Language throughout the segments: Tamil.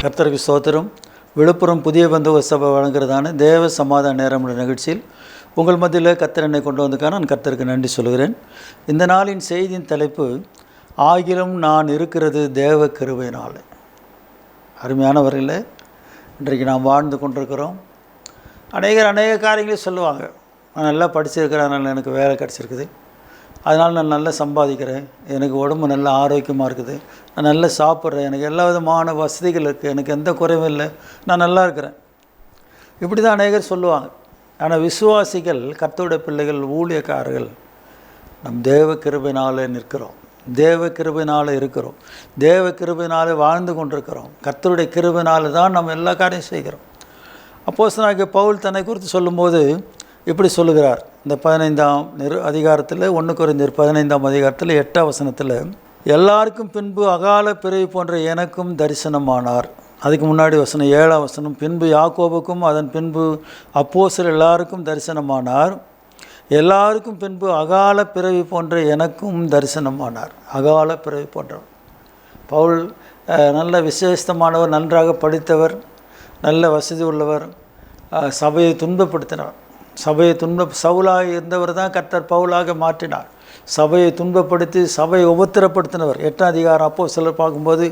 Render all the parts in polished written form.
கர்த்தருக்கு ஸ்தோத்திரம். விழுப்புரம் புதிய பந்தவ சபை வழங்குறதான தேவ சமாதான நேரம் நிகழ்ச்சியில் உங்கள் மத்தியில் கர்த்தர் என்னை கொண்டு வந்திருக்கான நான் கர்த்தருக்கு நன்றி சொல்கிறேன். இந்த நாளின் செய்தியின் தலைப்பு, ஆகிலும் நான் இருக்கிறது தேவ கிருபையினால். அருமையானவர்களே, இன்றைக்கு நாம் வாழ்ந்து கொண்டிருக்கிறோம். அநேக காரியங்களே சொல்லுவாங்க. நான் நல்லா படிச்சிருக்கிறேன், அதனால் எனக்கு வேலை கிடச்சிருக்குது, அதனால் நான் நல்லா சம்பாதிக்கிறேன், எனக்கு உடம்பு நல்லா ஆரோக்கியமாக இருக்குது, நான் நல்லா சாப்பிட்றேன், எனக்கு எல்லா விதமான வசதிகள் இருக்குது, எனக்கு எந்த குறைவும் இல்லை, நான் நல்லா இருக்கிறேன். இப்படி தான் அநேகர் சொல்லுவாங்க. ஆனால் விசுவாசிகள், கர்த்தருடைய பிள்ளைகள், ஊழியக்காரர்கள், நம் தேவ கிருபையினால் நிற்கிறோம், தேவ கிருபையினால் இருக்கிறோம், தேவ கிருபையினால் வாழ்ந்து கொண்டிருக்கிறோம். கர்த்தருடைய கிருபையினால் தான் நம்ம எல்லா காரியம் செய்கிறோம். அப்போஸ்தலனாகிய பவுல் தன்னை குறித்து சொல்லும்போது இப்படி சொல்லுகிறார். இந்த 15ஆம் அதிகாரத்தில் 1 கொரிந்தியர் 15ஆம் அதிகாரத்தில் 8ஆம் வசனத்தில், எல்லாருக்கும் பின்பு அகால பிறவி போன்ற எனக்கும் தரிசனமானார். அதுக்கு முன்னாடி வசனம் 7ஆம் வசனம், பின்பு யாக்கோபுக்கும் அதன் பின்பு அப்போஸ்தலர் எல்லாருக்கும் தரிசனமானார். எல்லாருக்கும் பின்பு அகால பிறவி போன்ற எனக்கும் தரிசனமானார். அகால பிறவி போன்றவர் பவுல் நல்ல விசேஷமானவர், நன்றாக படித்தவர், நல்ல வசதி உள்ளவர், சபையை துன்பப்படுத்தினவர். சபையை சவுலாக இருந்தவர் தான் கர்த்தர் பவுலாக மாற்றினார். சபையை துன்பப்படுத்தி சபையை உபத்திரப்படுத்தினவர். 8ஆம் அதிகாரம் அப்போஸ்தலர் பார்க்கும்போது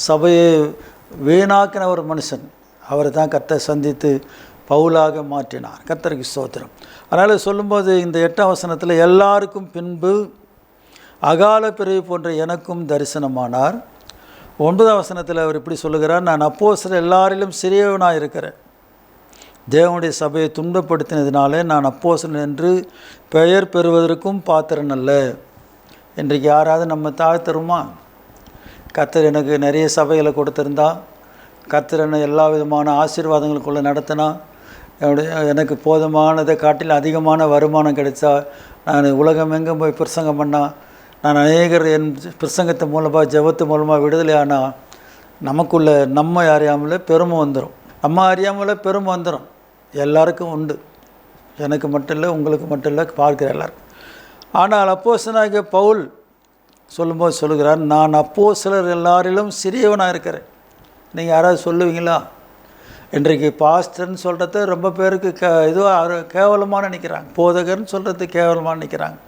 சபையை வீணாக்கின ஒரு மனுஷன், அவரை தான் கர்த்தர் சந்தித்து பவுலாக மாற்றினார். கர்த்தருக்கு ஸ்தோத்திரம். அதனால் சொல்லும்போது இந்த 8ஆம் வசனத்தில், எல்லாருக்கும் பின்பு அகால பிறவி போன்ற எனக்கும் தரிசனமானார். 9ஆம் வசனத்தில் அவர் இப்படி சொல்லுகிறார், நான் அப்போஸ்தலர் எல்லாரிலும் சிறியவனாக இருக்கிறேன், தேவனுடைய சபையை துன்பப்படுத்தினதினாலே நான் அப்போஸ்தலன் என்று பெயர் பெறுவதற்கும் பாத்திரன் அல்ல. இன்றைக்கு யாராவது நம்ம தாழ்த்தருமா? கர்த்தர் எனக்கு நிறைய சபைகளை கொடுத்துருந்தா, கர்த்தர் என்னை எல்லா விதமான ஆசீர்வாதங்களுக்குள்ளே நடத்தினா, எனக்கு போதுமானதை காட்டில் அதிகமான வருமானம் கிடைச்சா, நான் உலகம் எங்கும் போய் பிரசங்கம் பண்ணால், நான் அநேகர் என் பிரசங்கத்தை மூலமாக ஜெபத்து மூலமாக விடுதலை ஆனால், நமக்குள்ளே நம்ம அறியாமல் பெருமை வந்துடும். நம்ம அறியாமல் பெருமை வந்துடும். எல்லாருக்கும் உண்டு, எனக்கு மட்டும் இல்லை, உங்களுக்கு மட்டும் இல்லை, பார்க்குற எல்லாருக்கும். ஆனால் அப்போஸ்தலனாகிய பவுல் சொல்லும்போது சொல்லுகிறார், நான் அப்போஸ்தலர் எல்லாரிலும் சிறியவனாக இருக்கிறேன். நீங்கள் யாராவது சொல்லுவீங்களா? இன்றைக்கு பாஸ்டர்னு சொல்கிறது ரொம்ப பேருக்கு இதுவாக கேவலமாக நினைக்கிறாங்க. போதகர்னு சொல்கிறது கேவலமாக நினைக்கிறாங்க.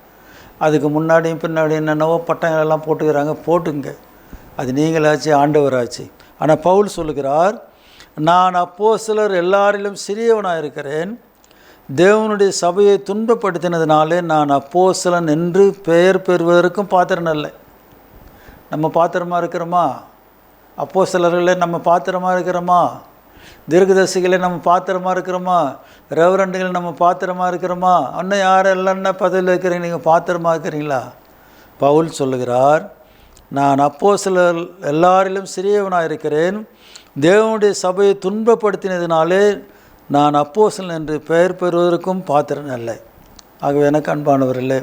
அதுக்கு முன்னாடியும் பின்னாடியும் என்னென்னவோ பட்டங்களெல்லாம் போட்டுக்கிறாங்க. போட்டுங்க, அது நீங்களாச்சு, ஆண்டவராச்சு. ஆனால் பவுல் சொல்லுகிறார், நான் அப்போஸ்தலர் எல்லாரிலும் சிறியவனாக இருக்கிறேன், தேவனுடைய சபையை துன்பப்படுத்தினதினாலே நான் அப்போஸ்தலன் என்று பெயர் பெறுவதற்கும் பாத்திரன் அல்ல. நம்ம பாத்திரமாக இருக்கிறோமா? அப்போஸ்தலர்களே நம்ம பாத்திரமாக இருக்கிறோமா? தீர்க்கதரிசிகளே நம்ம பாத்திரமாக இருக்கிறோமா? ரெவரண்டுகளை நம்ம பாத்திரமாக இருக்கிறோமா? இன்னும் யாரெல்லாம் பதவியில் இருக்கிறீங்க, நீங்கள் பாத்திரமாக இருக்கிறீங்களா? பவுல் சொல்லுகிறார், நான் அப்போஸ்தலர் எல்லாரிலும் சிறியவனாக இருக்கிறேன், தேவனுடைய சபையை துன்பப்படுத்தினதினாலே நான் அப்போஸ்தலன் என்று பெயர் பெறுவதற்கும் பாத்திரன் அல்ல. ஆகவே எனக்கு அன்பானவர்களே,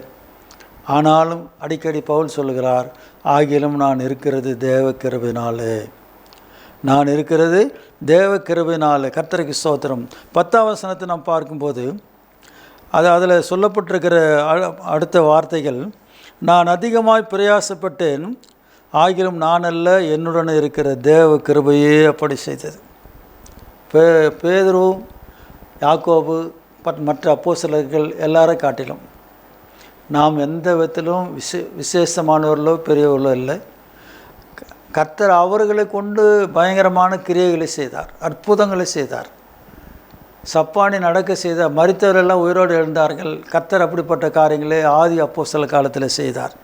ஆனாலும் அடிக்கடி பவுல் சொல்லுகிறார், ஆகிலும் நான் இருக்கிறது தேவ கிருபையினாலே, நான் இருக்கிறது தேவ கிருபையினாலே. கர்த்தருக்கு ஸ்தோத்திரம். 10ஆம் வசனத்தை நாம் பார்க்கும்போது அதில் சொல்லப்பட்டிருக்கிற அடுத்த வார்த்தைகள், நான் அதிகமாய் பிரயாசப்பட்டேன், ஆகிலும் நான் அல்ல, என்னுடன் இருக்கிற தேவ கிருபையே அப்படி செய்தது. பேதுரு, யாக்கோபு, மற்ற அப்போஸ்தலர்கள் எல்லாரும் காட்டிலும் நாம் எந்த விதத்திலும் விசேஷமானவர்களோ பெரியவர்களோ இல்லை. கர்த்தர் அவர்களை கொண்டு பயங்கரமான கிரியைகளை செய்தார், அற்புதங்களை செய்தார், சப்பானி நடக்க செய்தார், மரித்தவரெல்லாம் உயிரோடு எழுந்தார்கள். கர்த்தர் அப்படிப்பட்ட காரியங்களை ஆதி அப்போஸ்தல காலத்தில் செய்தார்.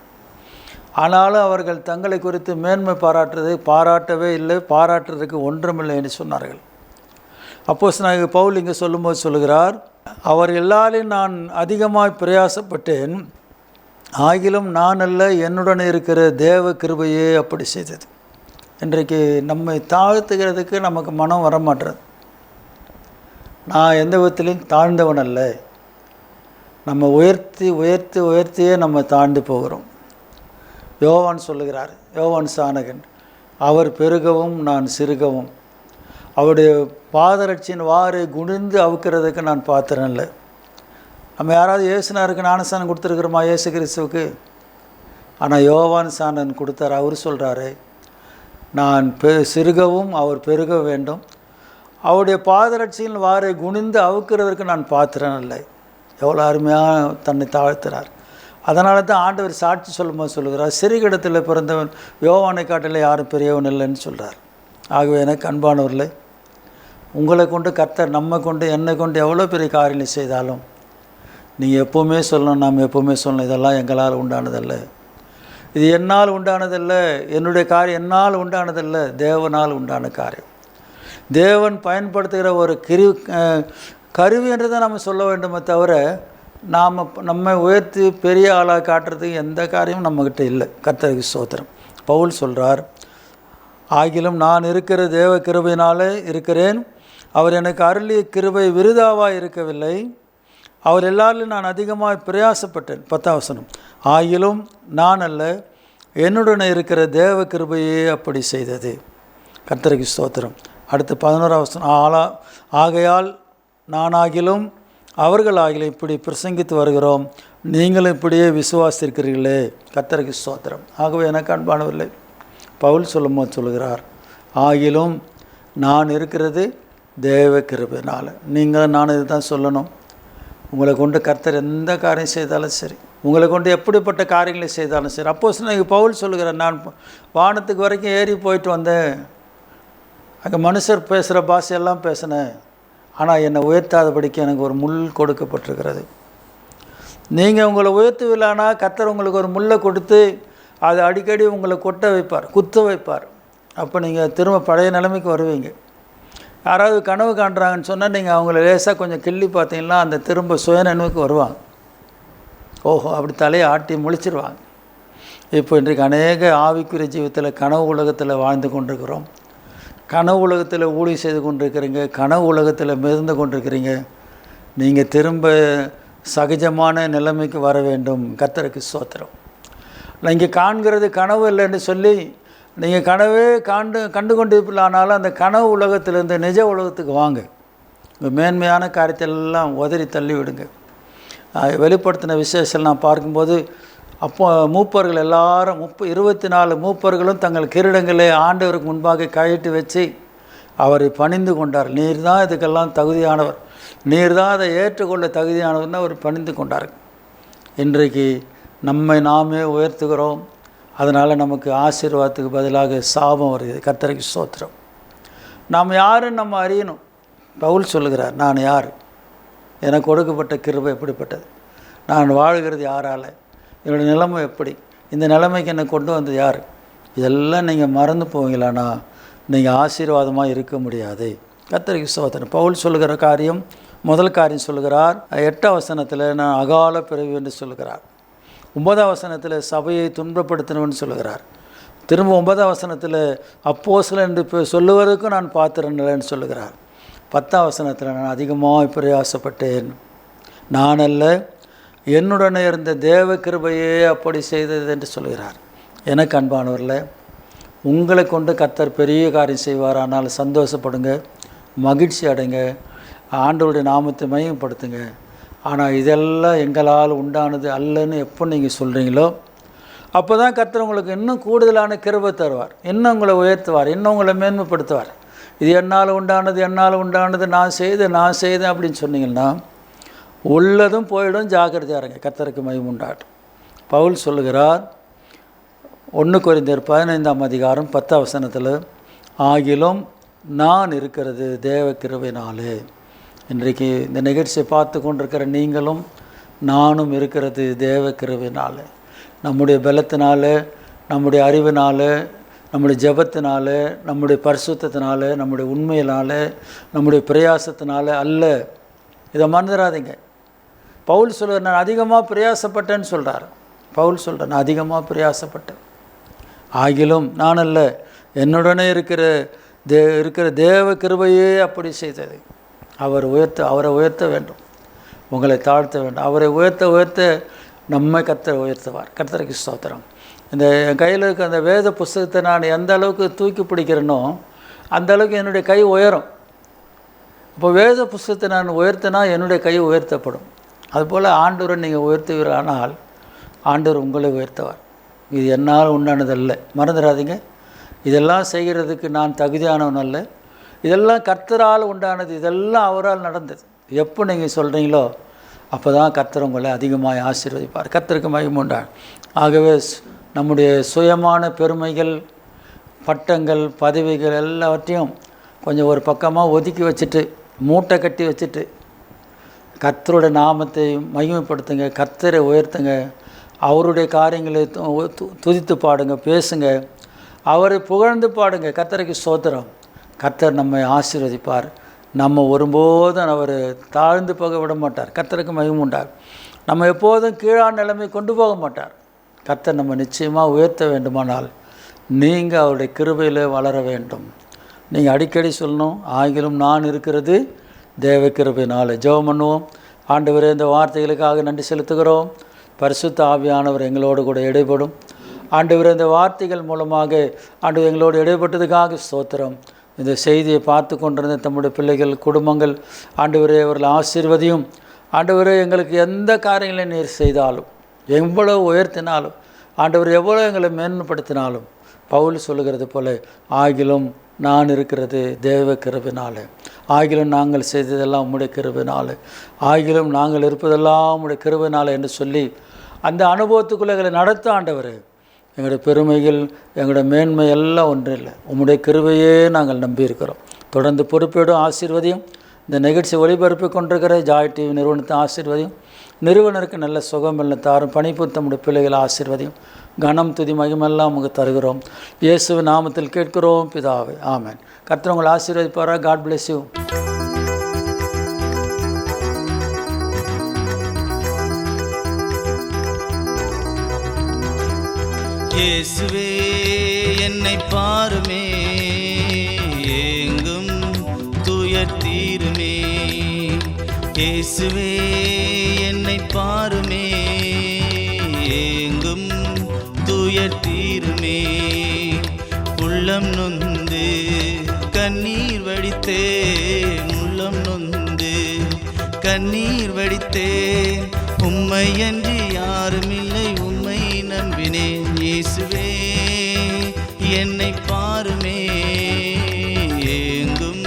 ஆனாலும் அவர்கள் தங்களை குறித்து மேன்மை பாராட்டவே இல்லை, பாராட்டுறதுக்கு ஒன்றுமில்லை என்று சொன்னார்கள். அப்போஸ்தலனாகிய பவுல் இங்கே சொல்லும்போது சொல்லுகிறார், அவர் எல்லாரையும் நான் அதிகமாய் பிரயாசப்பட்டேன், ஆகிலும் நான் அல்ல, என்னுடன் இருக்கிற தேவ கிருபையே அப்படி செய்தது. இன்றைக்கு நம்மை தாழ்த்துகிறதுக்கு நமக்கு மனம் வரமாட்டுறது. நான் எந்த விதத்திலையும் தாழ்ந்தவன் அல்ல, நம்ம உயர்த்தியே நம்ம தாழ்ந்து போகிறோம். யோவான் சொல்லுகிறார், யோவான் சானகன், அவர் பெருகவும் நான் சிறுகவும், அவருடைய பாதரட்சியின் வாரை குனிந்து அவுக்கிறதுக்கு நான் பாத்திரம் இல்லை. நம்ம யாராவது இயேசுனாருக்கு ஞானஸ்நானம் கொடுத்துருக்குறோமா? இயேசு கிறிஸ்துவுக்கு. ஆனால் யோவான் சானன் கொடுத்தார். அவர் சொல்கிறாரு, நான் சிறுகவும் அவர் பெருக வேண்டும். அவருடைய பாதரட்சியில் வாரை குனிந்து அவுக்கிறதற்கு நான் பாத்திரன் இல்லை. எவ்வளோ அருமையாக தன்னை தாழ்த்துறார். அதனால தான் ஆண்டவர் சாட்சி சொல்லும்போது சொல்லுகிறார், சிறுகிடத்தில் பிறந்தவன் யோவானை காட்டில் யாரும் பெரியவன் இல்லைன்னு சொல்கிறார். ஆகவே எனக்கு அன்பானவர்களே, உங்களை கொண்டு கர்த்தர் நம்ம கொண்டு என்னை கொண்டு எவ்வளோ பெரிய காரியங்களை செய்தாலும் நீங்கள் எப்போவுமே சொல்லணும், நாம் எப்போவுமே சொல்லணும், இதெல்லாம் எங்களால் உண்டானதல்ல, இது என்னால் உண்டானதல்ல, என்னுடைய காரியம் என்னால் உண்டானதல்ல, தேவனால் உண்டான காரியம். தேவன் பயன்படுத்துகிற ஒரு கருவி என்று தான் நம்ம சொல்ல வேண்டுமே தவிர நாம் நம்மை உயர்த்தி பெரிய ஆளாக காட்டுறதுக்கு எந்த காரியமும் நம்மக்கிட்ட இல்லை. கர்த்தருக்கு ஸ்தோத்திரம். பவுல் சொல்கிறார், ஆகிலும் நான் இருக்கிற தேவ கிருபையினாலே இருக்கிறேன், அவர் எனக்கு அருளிய கிருபை விருதாவாக இருக்கவில்லை, அவர் எல்லாரிலும் நான் அதிகமாக பிரயாசப்பட்டேன். 10ஆம் வசனம், ஆகிலும் நான் அல்ல, என்னுடனே இருக்கிற தேவ கிருபையே அப்படி செய்தது. கர்த்தருக்கு ஸ்தோத்திரம். அடுத்து 11ஆம் வசனம், ஆகையால் நானாகிலும் அவர்களாகிலும் இப்படி பிரசங்கித்து வருகிறோம், நீங்களும் இப்படியே விசுவாசிக்கிறீர்களே. கர்த்தருக்கு ஸ்தோத்திரம். ஆகவே எனக்கு அன்பானவர்களே, பவுல் சொல்லும்போது சொல்லுகிறார், ஆகிலும் நான் இருக்கிறது தேவ கிருபையினால். நீங்கள் நான் இது தான் சொல்லணும். உங்களை கொண்டு கர்த்தர் எந்த காரியம் செய்தாலும் சரி, உங்களை கொண்டு எப்படிப்பட்ட காரியங்களை செய்தாலும் சரி. அப்போஸ்தலனாகிய பவுல் சொல்லுகிறேன், நான் வானத்துக்கு வரைக்கும் ஏறி போயிட்டு வந்தேன், அங்கே மனுஷர் பேசுகிற பாஷையெல்லாம் பேசினேன், ஆனால் என்னை உயர்த்தாதபடிக்கு எனக்கு ஒரு முள் கொடுக்கப்பட்டிருக்கிறது. நீங்கள் உங்களை உயர்த்துவில்லைனா கர்த்தர் உங்களுக்கு ஒரு முள்ளை கொடுத்து அதை அடிக்கடி உங்களை கொட்ட வைப்பார், குத்த வைப்பார். அப்போ நீங்கள் திரும்ப பழைய நிலைமைக்கு வருவீங்க. யாராவது கனவு காண்றாங்கன்னு சொன்னால் நீங்கள் அவங்கள லேசாக கொஞ்சம் கிள்ளி பார்த்தீங்கன்னா அந்த திரும்ப சுயநினைவுக்கு வருவாங்க. ஓஹோ, அப்படி தலையை ஆட்டி முழிச்சிருவாங்க. இப்போ இன்றைக்கு அநேக ஆவிக்குரிய ஜீவிதத்தில் கனவு உலகத்தில் வாழ்ந்து கொண்டிருக்கிறோம். கனவு உலகத்தில் ஊழி செய்து கொண்டிருக்கிறீங்க, கனவு உலகத்தில் மிதந்து கொண்டிருக்கிறீங்க. நீங்கள் திரும்ப சகஜமான நிலைமைக்கு வர வேண்டும். கர்த்தருக்கு ஸ்தோத்திரம். இங்கே காண்கிறது கனவு இல்லைன்னு சொல்லி நீங்கள் கனவே கண்டு கொண்டிருப்பில்லானாலும் அந்த கனவு உலகத்திலேருந்து நிஜ உலகத்துக்கு வாங்க. உங்கள் மேன்மையான காரியத்தெல்லாம் உதறி தள்ளி விடுங்க. வெளிப்படுத்தின விசேஷம் நான் பார்க்கும்போது, அப்போ மூப்பர்கள் எல்லாரும் 24 மூப்பர்களும் தங்கள் கிரீடங்களை ஆண்டவருக்கு முன்பாக கையிட்டு வச்சு அவரை பணிந்து கொண்டார். நீர் தான் இதுக்கெல்லாம் தகுதியானவர், நீர் தான் அதை ஏற்றுக்கொள்ள தகுதியானவர்னு அவர் பணிந்து கொண்டார். இன்றைக்கு நம்மை நாமே உயர்த்துகிறோம், அதனால் நமக்கு ஆசீர்வாதத்துக்கு பதிலாக சாபம் வருகிறது. கர்த்தருக்கு ஸ்தோத்திரம். நாம் யாருன்னு நம்ம அறியணும். பவுல் சொல்லுகிறார், நான் யார், எனக்கு கொடுக்கப்பட்ட கிருபை எப்படிப்பட்டது, நான் வாழ்கிறது யாரால், என்னுடைய நிலைமை எப்படி, இந்த நிலைமைக்கு என்னை கொண்டு வந்தது யார், இதெல்லாம் நீங்கள் மறந்து போவீங்களானா நீங்கள் ஆசீர்வாதமாக இருக்க முடியாது. கர்த்தருக்கு ஸ்தோத்திரம். பவுல் சொல்லுகிற காரியம், முதல் காரியம் சொல்லுகிறார் 8ஆம் வசனத்தில், நான் அகால பிறவி என்று சொல்லுகிறார். 9ஆம் வசனத்தில் சபையை துன்பப்படுத்தினவன்னு சொல்லுகிறார். திரும்ப 9ஆம் வசனத்தில் அப்போஸ்தலன் என்று சொல்லுவதற்கும் நான் பாத்திரன் இல்லைன்னு சொல்லுகிறார். 10ஆம் வசனத்தில் நான் அதிகமாக பிரயாசப்பட்டேன், நான் அல்ல, என்னுடனே இருந்த தேவ கிருபையே அப்படி செய்தது என்று சொல்கிறார். எனக்கு அன்பானவர்களே, உங்களை கொண்டு கர்த்தர் பெரிய காரியம் செய்வார். ஆனால் சந்தோஷப்படுங்க, மகிழ்ச்சி அடைங்க, ஆண்டவருடைய நாமத்தை மையப்படுத்துங்க. ஆனால் இதெல்லாம் எங்களால் உண்டானது அல்லன்னு எப்போ நீங்கள் சொல்கிறீங்களோ அப்போ தான் கர்த்தர் உங்களுக்கு இன்னும் கூடுதலான கிருபை தருவார், இன்னும் உங்களை உயர்த்துவார், இன்னும் உங்களை மேன்மைப்படுத்துவார். இது என்னால் உண்டானது, என்னால் உண்டானது, நான் செய்தேன் அப்படின்னு சொன்னீங்கன்னா உள்ளதும் போயிடும். ஜாக்கிரதையாக இருங்க. கர்த்தருக்கு மகிமை உண்டாகட்டும். பவுல் சொல்லுகிறார் 1 கொரிந்தியர் 15ஆம் அதிகாரம் 10ஆம் வசனத்தில், ஆகிலும் நான் இருக்கிறது தேவ கிருபையினாலே. இன்றைக்கு இந்த நிகழ்ச்சியை பார்த்து கொண்டிருக்கிற நீங்களும் நானும் இருக்கிறது தேவ கிருபையினால. நம்முடைய பலத்தினால, நம்முடைய அறிவினால, நம்முடைய ஜெபத்தினால, நம்முடைய பரிசுத்தத்தினால, நம்முடைய உண்மையினால், நம்முடைய பிரயாசத்தினால அல்ல. இதை மறந்துடாதீங்க. பவுல் சொல்கிறார், நான் அதிகமாக பிரயாசப்பட்டேன்னு சொல்கிறார். பவுல் சொல்கிறார், நான் அதிகமாக பிரயாசப்பட்டேன், ஆகிலும் நான் அல்ல, என்னுடனே இருக்கிற தேவ கிருபையே அப்படி செய்தது. அவரை உயர்த்த வேண்டும், உங்களை தாழ்த்த வேண்டும். அவரை உயர்த்த நம்மை கர்த்தர் உயர்த்துவார். கர்த்தருக்கு ஸ்தோத்திரம். இந்த என் கையில் இருக்க அந்த வேத புஸ்தகத்தை நான் எந்த அளவுக்கு தூக்கி பிடிக்கிறேனோ அந்த அளவுக்கு என்னுடைய கை உயரும். இப்போ வேத புஸ்தகத்தை நான் உயர்த்தினா என்னுடைய கை உயர்த்தப்படும். அதுபோல் ஆண்டவரை நீங்கள் உயர்த்துவீரானால் ஆண்டவர் உங்களை உயர்த்துவார். இது என்னால் உண்டானதல்ல, மறந்துடாதீங்க. இதெல்லாம் செய்கிறதுக்கு நான் தகுதியானவன் அல்ல, இதெல்லாம் கர்த்தரால் உண்டானது, இதெல்லாம் அவரால் நடந்தது. எப்போ நீங்கள் சொல்கிறீங்களோ அப்போ தான் கர்த்தர் உங்களை அதிகமாக ஆசீர்வதிப்பார். கர்த்தருக்கு மகிமை உண்டான். ஆகவே நம்முடைய சுயமான பெருமைகள், பட்டங்கள், பதவிகள் எல்லாவற்றையும் கொஞ்சம் ஒரு பக்கமாக ஒதுக்கி வச்சுட்டு, மூட்டை கட்டி வச்சுட்டு, கர்த்தருடைய நாமத்தை மகிமைப்படுத்துங்க, கர்த்தரை உயர்த்துங்க, அவருடைய காரியங்களை துதித்து பாடுங்க, பேசுங்க, அவரை புகழ்ந்து பாடுங்க. கர்த்தருக்கு ஸ்தோத்திரம். கர்த்தர் நம்மை ஆசீர்வதிப்பார். நம்ம ஒருபோதும் அவர் தாழ்ந்து போக விட மாட்டார். கர்த்தருக்கு மகிமை உண்டார். நம்ம எப்போதும் கீழான நிலைமை கொண்டு போக மாட்டார். கர்த்தர் நம்ம நிச்சயமாக உயர்த்த வேண்டுமானால் நீங்கள் அவருடைய கிருபையில் வளர வேண்டும். நீங்கள் அடிக்கடி சொல்லணும், ஆகிலும் நான் இருக்கிறது தேவ கிருபையினால். ஜெபம் பண்ணுவோம். ஆண்டவரே, இந்த வார்த்தைகளுக்காக நன்றி செலுத்துகிறோம். பரிசுத்த ஆவியானவர் எங்களோடு கூட இடைப்படும். ஆண்டவரே, இந்த வார்த்தைகள் மூலமாக ஆண்டவர் எங்களோடு இடைப்பட்டதுக்காக ஸ்தோத்திரம். இந்த செய்தியை பார்த்து கொண்டிருந்த தம்முடைய பிள்ளைகள், குடும்பங்கள், ஆண்டவரே அவர்கள் ஆசீர்வதியும். ஆண்டவரே, எங்களுக்கு எந்த காரியங்களை நீர் செய்தாலும், எவ்வளோ உயர்த்தினாலும், ஆண்டவர் எவ்வளோ எங்களை மேன்மைப்படுத்தினாலும், பவுல் சொல்லுகிறது போல, ஆகிலும் நான் இருக்கிறது தேவ கிருபையினால, ஆகிலும் நாங்கள் செய்ததெல்லாம் உம்முடைய கிருபையினால, ஆகிலும் நாங்கள் இருப்பதெல்லாம் உம்முடைய கிருபையினால என்று சொல்லி அந்த அனுபவத்துக்குள்ளே எங்களை நடத்த ஆண்டவர். எங்களுடைய பெருமைகள், எங்களுடைய மேன்மை எல்லாம் ஒன்றும் இல்லை, உம்முடைய கிருபையே நாங்கள் நம்பியிருக்கிறோம். தொடர்ந்து பொறுப்பேடும் ஆசீர்வதியும். இந்த நிகழ்ச்சி ஒளிபரப்பி கொண்டிருக்கிற ஜாய் டிவி நிறுவனத்தை ஆசீர்வதியும். நிறுவனருக்கு நல்ல சுகம் நல்ல தாரும், பணிபுரித்த நம்முடைய பிள்ளைகளை ஆசீர்வதியும். கனம் துதி மகிமெல்லாம் உங்களுக்கு தருகிறோம். இயேசுவின் நாமத்தில் கேட்கிறோம் பிதாவே, ஆமென். கர்த்தர் உங்களை ஆசீர்வதிப்பாரா. God bless you. இயேசுவே என்னை பாருமே, எங்கும் துயர் தீருமே. இயேசுவே என்னை பாருமே, எங்கும் துயர் தீருமே. உள்ளம் நொந்து கண்ணீர் வடித்தேன், உள்ளம் நொந்து கண்ணீர் வடித்தேன். உம்மை அன்றி யாருமில்லை, உம்மை நம்பினேன். இயேசுவே என்னை பாருமே, எங்கும்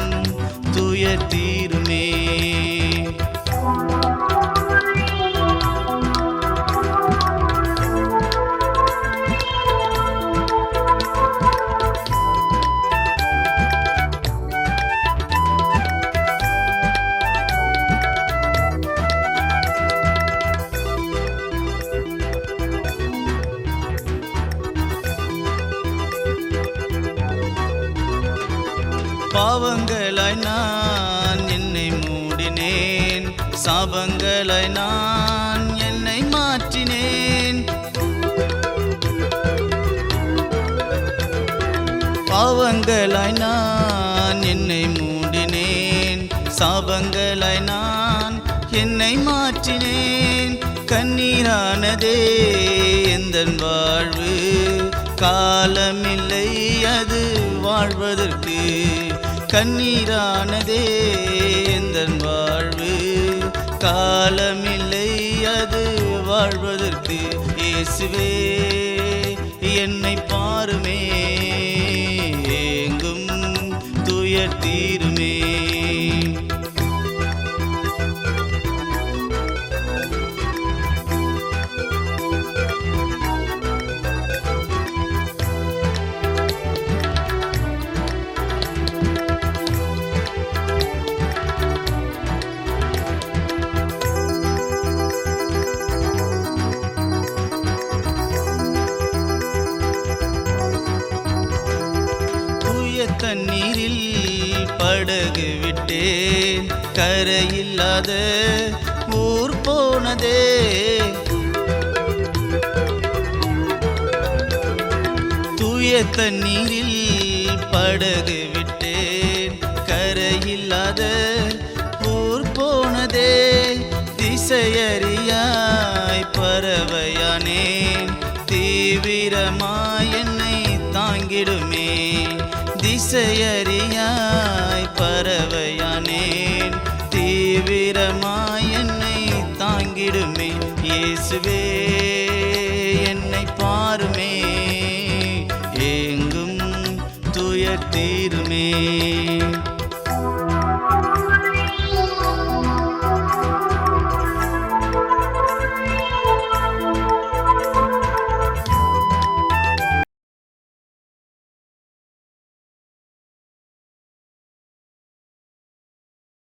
துயர் தீருமே. பாவங்களாய் நான் என்னை மூடினேன், சாபங்களாய் நான் என்னை மாற்றினேன். பாவங்களாய் நான் என்னை மூடினேன், சாபங்களாய் நான் என்னை மாற்றினேன். கண்ணீரானதே எந்தன் வாழ்வு, காலமில்லை அது வாழ்வதற்கு. கண்ணீரானதே எந்தன் வாழ்வு, காலமில்லை அது வாழ்வதற்கு. இயேசுவே என்னை பாருமே, எங்கும் துயர் தீருமே. தண்ணீரில் படகு விட்டேன், கரையில்லாத ஊர் போனதே. தூய தண்ணீரில் படகு விட்டேன், கரையில்லாத ஊர் போனதே. திசையறியாய் பறவையானேன், தீவிரமாய் என்னை தாங்கிடுமே. திசையறியாய் பறவையானேன், தீவிரமாய் என்னை தாங்கிடுமே. இயேசுவே